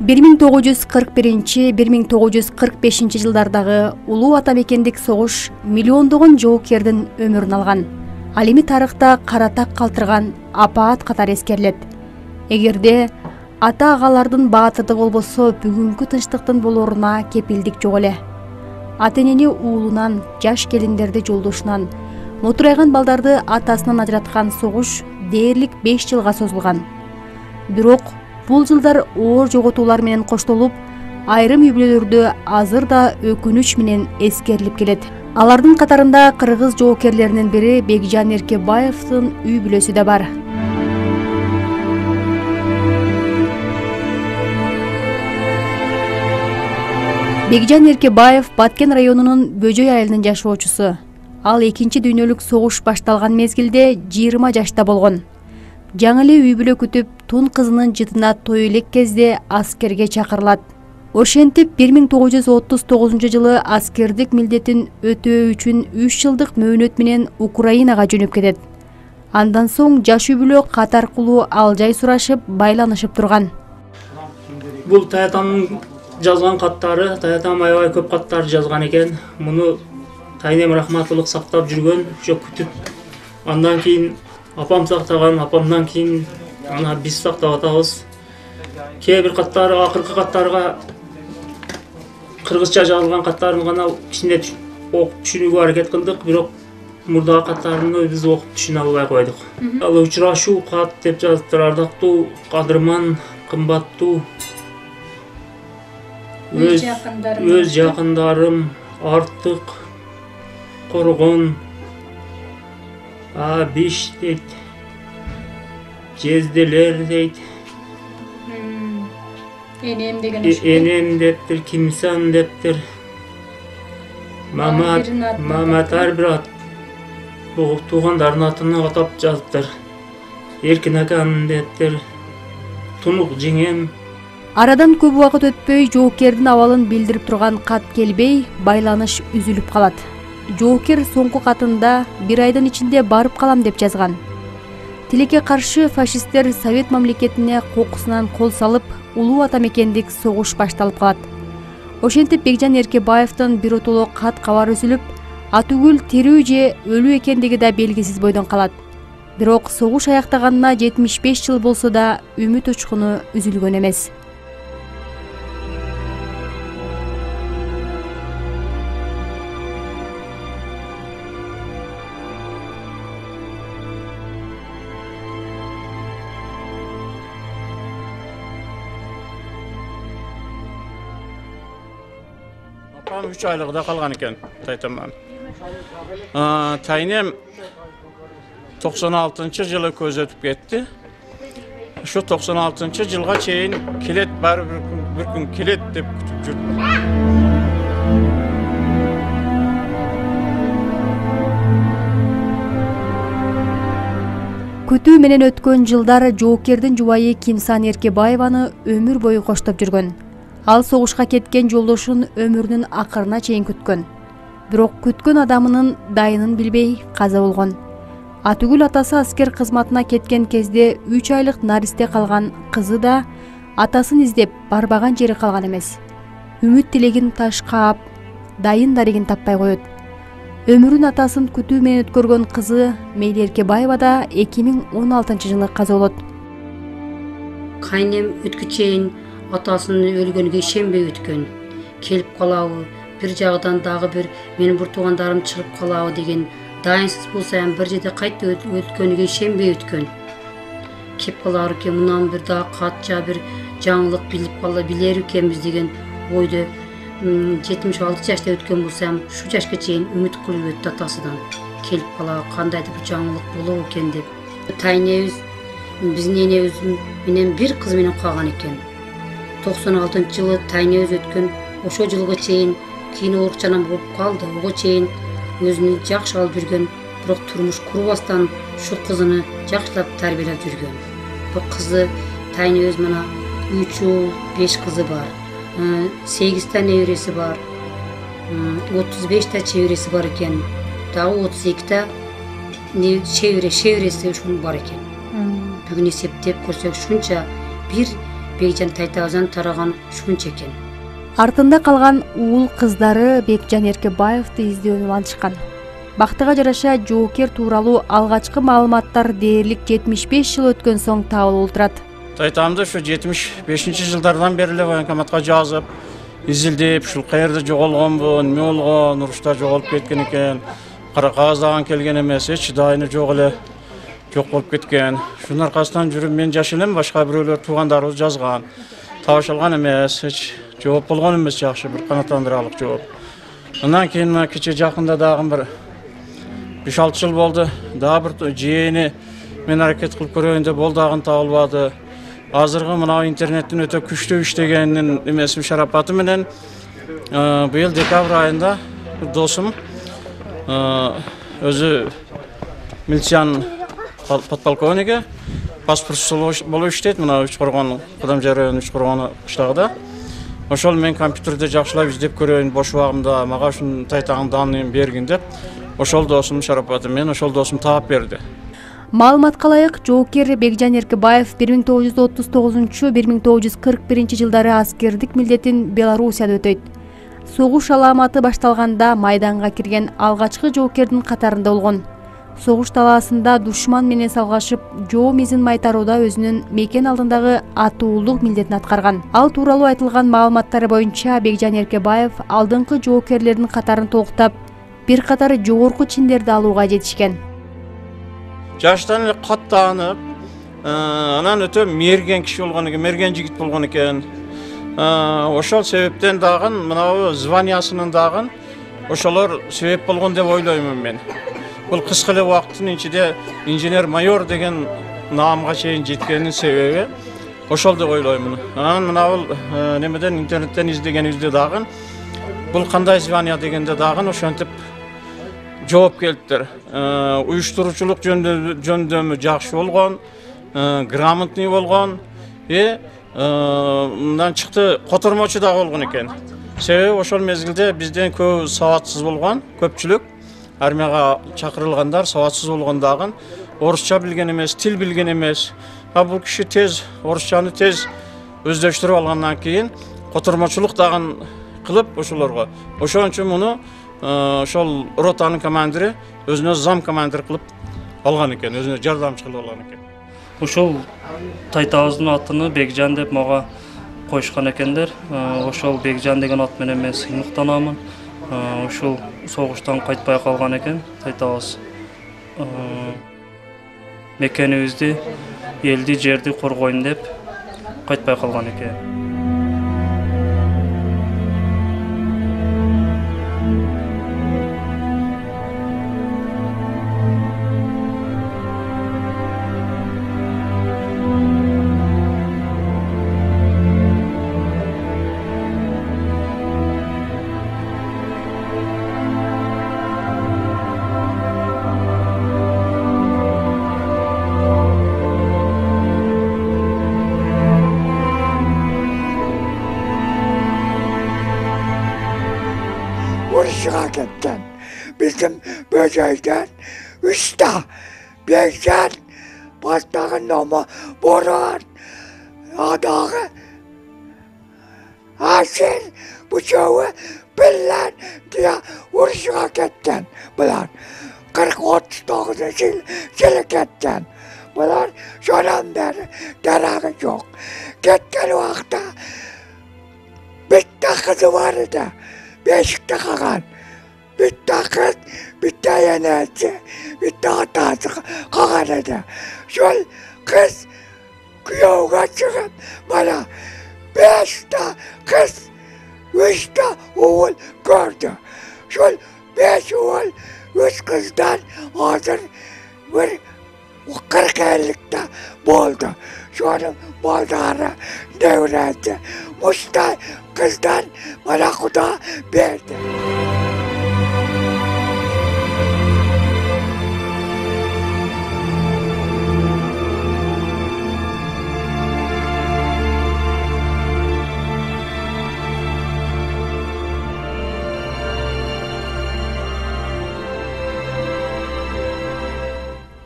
1941-1945 жылдардагы улуу ата мекендик согуш миллиондогон жоокердин өмүрүн алган. Ал эми тарыхта каратак калтырган апаат катары эскерилет. Эгерде ата-агалардын баатырдыгы болбосо бүгүнкү тынчтыктын болоруна кепилдик жок эле. Ата-энени уулунан, жаш келиндерди жолдошунан, мотурайган балдарды атасынан ажыраткан согуш дээрлик 5 жылга созулган. Бирок бул жылдар оор жоготуулар менен коштолуп, айрым үй бүлөлөрдө азыр да өкүнүч менен эскерилип келет. Алардын катарында кыргыз жоокерлеринин бири Бекжан Эркебаевдин үй бүлөсү да бар. Бекжан Эркебаев Баткен районунун Бөжөй айылынын жашоочусу. Ал 2-чи дүйнөлүк согуш башталган мезгилде 20 жашта болгон. Жаңы эле үй бүлө күтүп, тун кызынын жытына той элек кезде аскерге чакырылат. Ошентип 1939 жылы аскердик милдетин өтөө үчүн 3 жылдык мөөнөт менен Украинага жөнөп кетет. Андан соң жаш үй бүлө кат аркылуу ал жай сурашып, байланышып турган. Бул таятамдын жазган каттары, таятам аябай көп каттар жазган экен. Муну тайнем рахматулук сактап жүргөн, ошо күтүп. Андан кийин апам сактаган, апамдан кийин ана биз сактап атабыз. Кээ бир каттары, акыркы каттарга кыргызча жазылган каттарын гана кичине окуп түшүнүүгө аракет кылдык, бирок мурдагы каттарын биз окуп түшүнө албай койдук. Ал учурашуу кат деп жазыптыр, ардактуу кадырман, кымбаттуу өз жакындарым, артык коргон, биш дейт, жезделер дейт. Энем деген Энем дептир, Кимсан дептир. Мамат ар бир ат. Туугандардын атын атап жазыптыр. Эркин акам дептир. Тунук жеңем. Арадан көп убакыт өтпөй жоокердин абалын билдирип турган кат келбей, байланыш үзүлүп калат. Жоокер соңку катында 1 айдын ичинде барып калам деп жазган. Тилекке каршы фашисттер Совет мамлекетине кокусунан кол салып, улуу ата мекендик согуш башталып калат. Ошентип Бекжан Эркебаевдин биротоло кат кабар үзүлүп, атүгүл тирүү же өлүү экендиги да белгисиз бойдон калат. Бирок согуш аяктаганына 75 жыл болсо да үмүт учкуну үзүлгөн эмес. Апам 3 айлыгында калган экен, тайтамам. Тайнем 96 жылы көз өтүп кетти. Ошо 96 жылга чейин келет, баары бир күн келет деп күтүп жүрдүм. Күтүү менен өткөн жылдар жоокердин жубайы Кимсан Эркебаеваны өмүр бою коштоп жүргөн. Ал согушка кеткен жолдошун өмүрүнүн акырына чейин күткөн. Бирок күткөн адамынын дайынын билбей каза болгон. Атүгүл атасы аскер кызматына кеткен кезде 3 айлык наристе калган кызы да атасын издеп барбаган жери калган эмес. Үмүт тилегин таш каап, дайын дарегин таппай коет. Өмүрүн атасын күтүү менен өткөргөн кызы Мейли Эркебаева да 2016 жылы каза болот. Кайнем өткүчейин атасынын өлгөнүгө ишенбей өткөн. Келип калабы, бир жагдан дагы бир менин бир туугандарым чыгып калабы деген дайынсыз болсо ham бир жерде кайтып өткөнүгө ишенбей өткөн. Кеп калар экен, мунан бир дагы катча бир жаңылык билер экенбиз деген ойдо 76 жашта өткөн болсо ham ушу жашка чейин үмүт кылып өттү атасынан. Келип калабы, кандайдыр бир жаңылык болобу экен деп. Тайнебиз биздин энебиз менен бир кыз менен калган экен. 96 жылы тайнебиз өткөн, ошо жылга чейин кийин оорукчанан болуп калды. Ого чейин өзүнү жакшы алып жүргөн, бирок турмуш курбастан ушу кызыны жакшылап тарбиялап жүргөн. Бу кызы тайнебиз мына 3 уул, 5 кызы бар. 8 та небереси бар. 35 та чебереси бар экен. Дагы 32 та шевиреси ушун бар экен. Бүгүн эсептеп көрсөк, ушунча Бекжан Тайтабыздан тараган ушунча экен. Артында калган уул кыздары Бекжан Эркебаевди издөөнү улантышкан. Бактыга жараша жоокер тууралуу алгачкы маалыматтар дээрлик 75 жыл өткөн соң табылып турат. Тайтамды şu 75-ci жылдардан бери военкоматка жазып, изилдеп, ушул каерде жоголгонбу, неме болгон, урушта жоголуп кеткен экен, кара кагыздаган келген эмес, эч дайыны жок эле, жок болуп кеткен. Шунун аркасынан жүрүп мен жаш элем, башка бирөөлөр туугандарыбыз жазган. Табышылган эмес, эч жооп болгон эмес, жакшы бир канааттандырарлык жооп. Андан кийин кече жакында дагы бир 5-6 жыл болду. Дагы бир жээни мен аракет кылып көрөйүн деп бол дагы табылбады. Азыркы мына интернеттин өтө күчтүү иштегенин эмеси шарапаты менен быйыл декабрь айында досум өзү милициянын подполковниги паспортчу болуп иштейт мына Үчкоргон Кудамжай району Үчкоргон кыштагыда. Ошол мен компьютерде жакшылап издеп көрөйүн бош убагымда мага ушун Тайтагын данын бергин деп ошол досумдун шарапаты менен ошол досум таап берди. Маалыматка ылайык, жоокер Бекжан Эркебаев 1939-1941 жылдары аскердик милдетин Белоруссияда өтөйт. Согуш аламаты башталганда майданга кирген алгачкы жоокердин катарында болгон. Согуш талаасында душман менен салгашып, жоо мизин майтарууда өзүнүн мекен алдындагы атуулук милдетин аткарган. Ал тууралуу айтылган маалыматтар боюнча Бекжан Эркебаев алдыңкы жоокерлердин катарын толуктап, бир катар жогорку чиндерди алууга жетишкен. Жаштан эле каттанып, анан өтө мерген киши болгон экен, мерген жигит болгон экен. Ошол себептен дагы мынау званиясынын дагы ошолор себеп болгон деп ойлоймун мен. Бул кыска эле убакыттын ичинде инженер-майор деген наамга чейин жеткенинин себеби ошол деп ойлоймун. Анан мынау немеден интернеттен издегенибизде дагы бул кандай звания дегенде дагы ошентип жооп келиптир. Уюштуруучулук жөндөмү жакшы болгон, грамотный болгон, мындан чыкты котормочу да болгон экен. Себеби ошол мезгилде бизден көп сабатсыз болгон, көпчүлүк армияга чакырылгандар сабатсыз болгон дагы орусча билген эмес, тил билген эмес. Бул киши тез орусчаны тез өздөштүрүп алгандан кийин котормочулук дагы кылып ошолорго. Ошон үчүн муну ошол ротанын командири өзүнө зам командир кылып алган экен, өзүнө жардамчы кылып алган экен. Ошол Тайтабыздын атын Бекжан деп мага коюшкан экендер. Ошол Бекжан деген ат менен мен сыймыктанамын. Ушул согуштан кайтпай калган экен. Тайтабыз мекенибизди, элди, жерди коргойн деп кайтпай калган экен. Uruşuğa gittin. Bizim böcekten usta Bekcan baştağın namı Boran adağı Asir bu çoğu bilen diye uruşuğa gittin. Bular 40-39 yıl gittin. Bular şonan beri darağı yok. Gitken vakti bitti kızı vardı. Beşikte kalan. Bitti kız, bitti yenesi, bitti atası kalan idi. Şol kız kuyovga çıkıp bana 5 kız, 3 oğul gördü. Şol 5 oğul, 3 kızdan hazır bir 40-50'likte boldu. Şonun baldarı devretti. Mustay kızdan bana kuda verdi.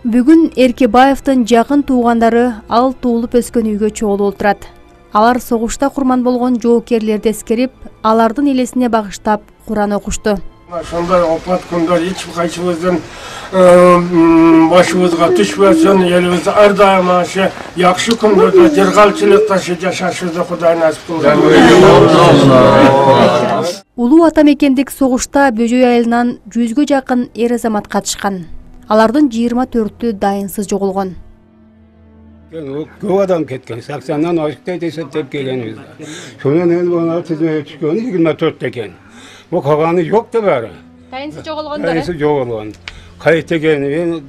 Бүгүн Эркебаевдин жакын туугандары ал туулуп өскөн үйгө чогулуп отурат. Алар согушта курман болгон жоокерлерди эскерип, алардын элесине багыштап Куран окушту. Ошондой опат күндөр эч кайсыбыздын башыбызга түшпөсүн, элибизде ар дайым ашы жакшы күндөрдө жыргалчылыкта жашашыбызды Кудай насип кылсын. Улуу ата мекендик согушта Бөжөй айылынан 100гө жакын эр азамат катышкан. Алардын 24-тү дайынсыз жоголгон. Көп адам кеткен, 80-нан ашыктай эсептеп келгенбиз. Шонун эми тизмеге түшкөнү 24 экен. Bu kalanı yok da bari. Dayınsı жоголгондор. Dayınsı жоголгон. Kayıt eken, ben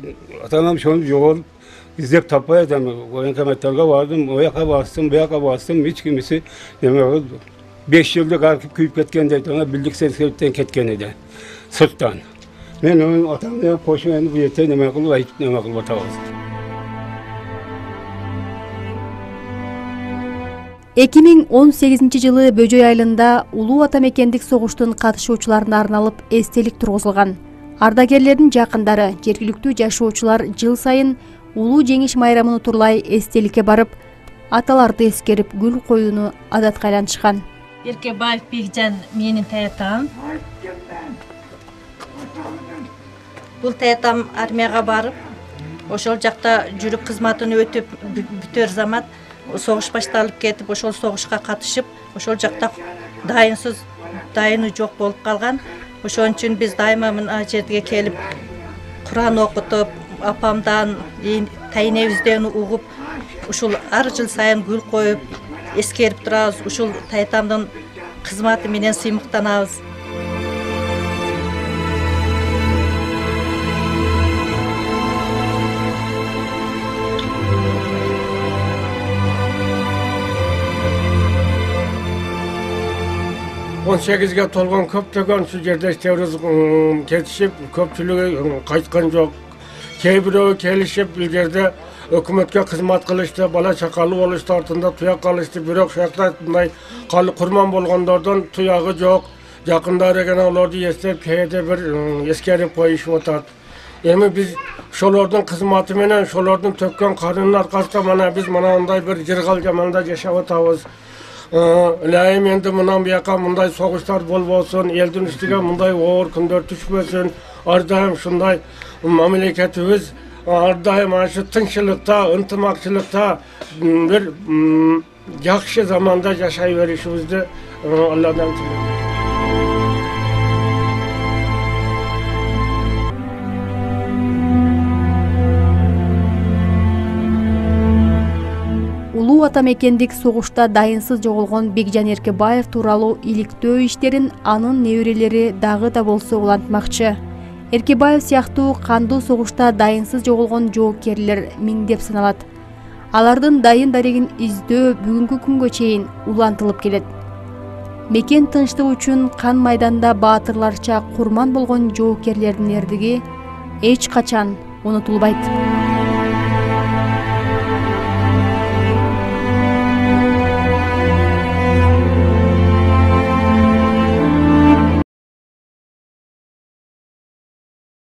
atanam şonu jogol izlep tapay edem. Voyankametlerge vardım, o yaka bastım, bu yaka bastım, hiç kimisi demek 5 yıllık arkip kuyup ketken de ona bildik seslerden ketken edi. Sırttan. Ben onun atamda koşuyen bu yeter demek kılıp, ayıp demek kılıp atavaz. 2018 жылы Бөжөй айылында улуу ата мекендик согуштун катышуучуларына арналып эстелик тургузулган. Ардагерлердин жакындары, жергиликтүү жашоочулар жыл сайын улуу жеңиш майрамын утурлай эстеликке барып, аталарды эскерип гүл коюуну адатка айлантышкан. Эркебаев Бекжан менин таятам. Бул таятам армияга барып, ошол жакта жүрүп кызматын өтүп бүтөр замат согуш башталып кетип, ошол согушка катышып, ошол жакта дайыны жок болуп калган. Ошон үчүн биз дайыма мына жерге келип, Куран окутуп, апамдан, тайнебизден угуп, ушул ар жыл сайын гүл коюп, эскерип турабыз. Ушул таятамдын кызматы менен сыймыктанабыз. On 8'ge tolgan köptөгөн şu жерде иштебиз кетишип, көпчүлүгү кайткан жок. Кейбирөө келишип, бул жерде өкмөткө кызмат кылышты, бала чакалы болушту, артында туяк калышты. Бирок шакта мындай курман болгондордон туягы жок. Жакындары экен аларды эстеп, кээде бир эскерип коюшуп атат. Эми биз ошолордун кызматы менен, ошолордун төккөн карынын аркасында мына биз мындай бир жыргал жаманда жашап атабыз. Layım endi mından buyaka mınday soğuşlar bolbosun, eldin üstüge mınday oğur kündör düşmesin. Ardayım şunday memleketimiz, ardayım aşı tınçılıkta, ıntımakçılıkta bir yakşı zamanda yaşayıverişimizde Allah'tan diliyorum. Улуу ата мекендик согушта дайынсыз жоголгон Бекжан Эркебаев тууралуу иликтөө иштерин анын неберелери дагы да болсо улантмакчы. Эркебаев сыяктуу кандуу согушта дайынсыз жоголгон жоокерлер миңдеп саналат. Алардын дайын дарегин издөө бүгүнкү күнгө чейин улантылып келет. Мекен тынчтыгы үчүн кан майданда баатырларча курман болгон жоокерлердин эрдиги эч качан унутулбайт.